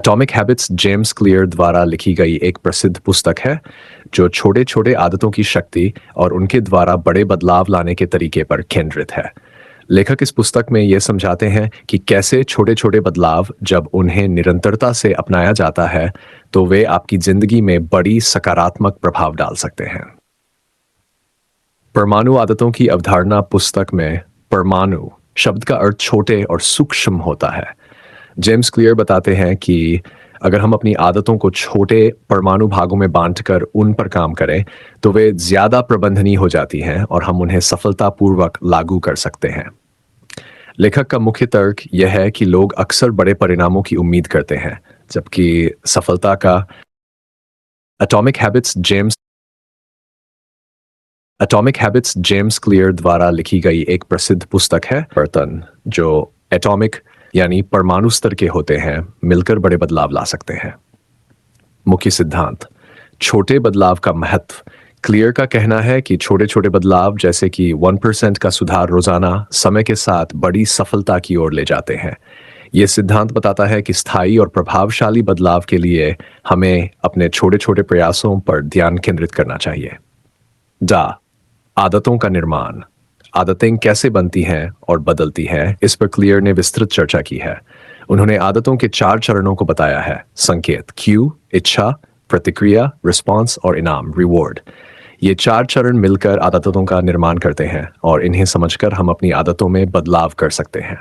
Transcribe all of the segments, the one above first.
Atomic habits James clear द्वारा लिखी गई एक प्रसिद्ध पुस्तक है जो छोटे छोटे आदतों की शक्ति और उनके द्वारा बड़े बदलाव लाने के तरीके पर केंद्रित है। लेखक इस पुस्तक में ये समझाते हैं कि कैसे छोटे छोटे बदलाव जब उन्हें निरंतरता से अपनाया जाता है तो वे आपकी जिंदगी में बड़ी सकारात्मक प्रभाव डाल सकते हैं। परमाणु आदतों की अवधारणा पुस्तक में परमाणु शब्द का अर्थ छोटे और सूक्ष्म होता है। जेम्स क्लियर बताते हैं कि अगर हम अपनी आदतों को छोटे परमाणु भागों में बांटकर उन पर काम करें तो वे ज्यादा प्रबंधनीय हो जाती हैं और हम उन्हें सफलतापूर्वक लागू कर सकते हैं। लेखक का मुख्य तर्क यह है कि लोग अक्सर बड़े परिणामों की उम्मीद करते हैं जबकि सफलता का एटॉमिक हैबिट्स जेम्स क्लियर द्वारा लिखी गई एक प्रसिद्ध पुस्तक है। बर्तन जो एटॉमिक यानी परमाणु स्तर के होते हैं मिलकर बड़े बदलाव ला सकते हैं। मुख्य सिद्धांत छोटे बदलाव का महत्व। क्लियर का कहना है कि छोटे छोटे बदलाव जैसे कि 1% का सुधार रोजाना समय के साथ बड़ी सफलता की ओर ले जाते हैं। यह सिद्धांत बताता है कि स्थायी और प्रभावशाली बदलाव के लिए हमें अपने छोटे छोटे प्रयासों पर ध्यान केंद्रित करना चाहिए। आदतों का निर्माण। आदतें कैसे बनती हैं और बदलती हैं, इस पर क्लियर ने विस्तृत चर्चा की है। उन्होंने आदतों के 4 चरणों को बताया है: संकेत, क्यू, इच्छा, प्रतिक्रिया, रिस्पॉन्स और इनाम, रिवॉर्ड। ये 4 चरण मिलकर आदतों का निर्माण करते हैं और इन्हें समझकर हम अपनी आदतों में बदलाव कर सकते हैं।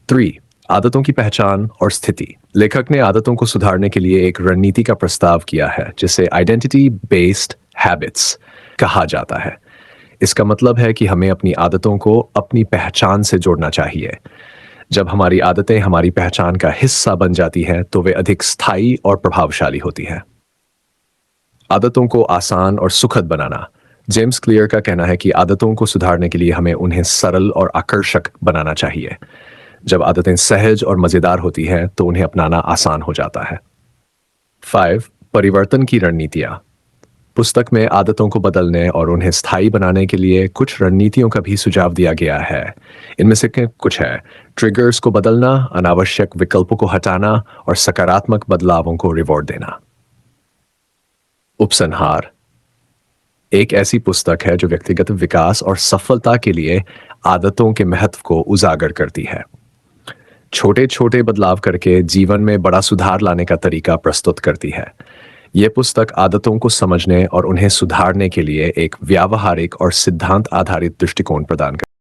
3. आदतों की पहचान और स्थिति। लेखक ने आदतों को सुधारने के लिए एक रणनीति का प्रस्ताव किया है जिसे आइडेंटिटी बेस्ड हैबिट्स कहा जाता है। इसका मतलब है कि हमें अपनी आदतों को अपनी पहचान से जोड़ना चाहिए। जब हमारी आदतें हमारी पहचान का हिस्सा बन जाती हैं तो वे अधिक स्थायी और प्रभावशाली होती हैं। आदतों को आसान और सुखद बनाना। जेम्स क्लियर का कहना है कि आदतों को सुधारने के लिए हमें उन्हें सरल और आकर्षक बनाना चाहिए। जब आदतें सहज और मजेदार होती हैं तो उन्हें अपनाना आसान हो जाता है। 5. परिवर्तन की रणनीतियां। पुस्तक में आदतों को बदलने और उन्हें स्थायी बनाने के लिए कुछ रणनीतियों का भी सुझाव दिया गया है। इनमें से कुछ है: ट्रिगर्स को बदलना, अनावश्यक विकल्पों को हटाना और सकारात्मक बदलावों को रिवॉर्ड देना। उपसंहार एक ऐसी पुस्तक है जो व्यक्तिगत विकास और सफलता के लिए आदतों के महत्व को उजागर करती है। छोटे छोटे बदलाव करके जीवन में बड़ा सुधार लाने का तरीका प्रस्तुत करती है। यह पुस्तक आदतों को समझने और उन्हें सुधारने के लिए एक व्यावहारिक और सिद्धांत आधारित दृष्टिकोण प्रदान करती है।